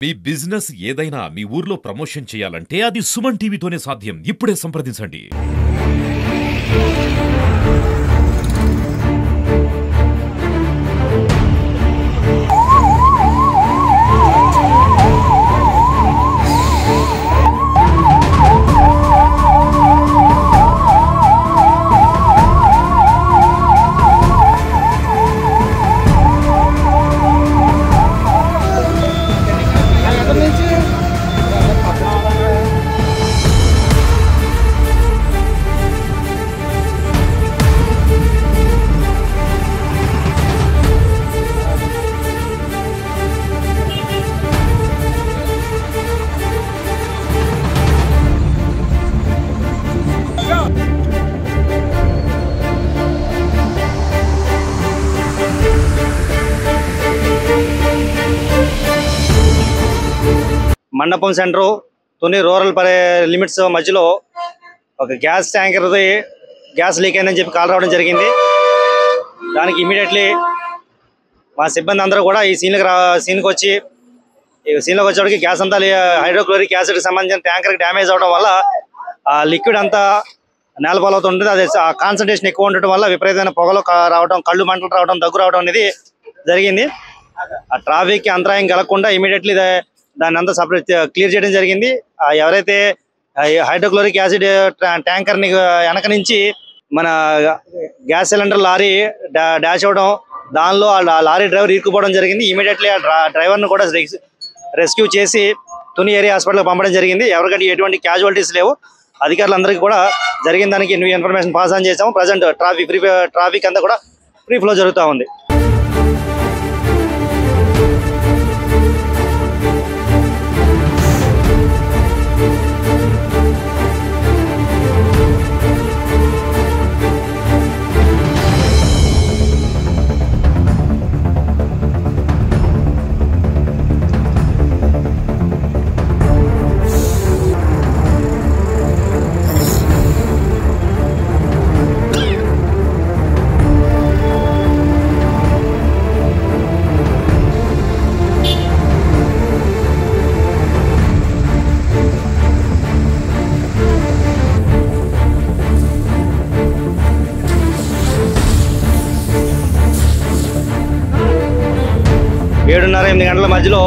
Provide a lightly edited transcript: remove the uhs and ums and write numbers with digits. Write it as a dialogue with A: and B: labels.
A: మీ business ఏదైనా మీ ఊర్లో promotion చేయాలంటే అది సుమన్ టీవీతోనే సాధ్యం. ఇప్పుడే సంప్రదించండి.
B: మండపం సెంటర్ తుని రూరల్ లిమిట్స్ మధ్యలో ఒక గ్యాస్ ట్యాంకర్ గ్యాస్ లీక్ అయిందని చెప్పి కాల్ రావడం జరిగింది. దానికి ఇమీడియట్లీ మా సిబ్బంది అందరూ కూడా ఈ సీన్కి వచ్చేటికి గ్యాస్ అంతా హైడ్రోక్లోరిక్ యాసిడ్ సంబంధించిన ట్యాంకర్కి డ్యామేజ్ అవడం వల్ల ఆ లిక్విడ్ అంతా నేలపాలవుతుంటుంది. అది కాన్సన్ట్రేషన్ ఎక్కువ ఉండటం వల్ల విపరీతమైన పొగలు రావడం, కళ్ళు మంటలు రావడం, దగ్గు రావడం అనేది జరిగింది. ఆ ట్రాఫిక్కి అంతరాయం కలగకుండా ఇమీడియట్లీ దాన్ని అంతా సపరేట్ క్లియర్ చేయడం జరిగింది. ఎవరైతే హైడ్రోక్లోరిక్ యాసిడ్ ట్యాంకర్ని వెనక నుంచి మన గ్యాస్ సిలిండర్ లారీ డాష్ అవ్వడం, దానిలో ఆ లారీ డ్రైవర్ ఇరుక్కుపోవడం జరిగింది. ఇమీడియట్లీ ఆ డ్రైవర్ను కూడా రెస్క్యూ చేసి తుని ఏరియా హాస్పిటల్కి పంపడం జరిగింది. ఎవరికైనా ఎటువంటి క్యాజువాలిటీస్ లేవు. అధికారులందరికీ కూడా జరిగిన దానికి ఇన్ఫర్మేషన్ పాస్ ఆన్ చేసాము. ప్రజెంట్ ట్రాఫిక్ అంతా కూడా ఫ్రీ ఫ్లో జరుగుతూ ఉంది. 7:30-8 గంటల మధ్యలో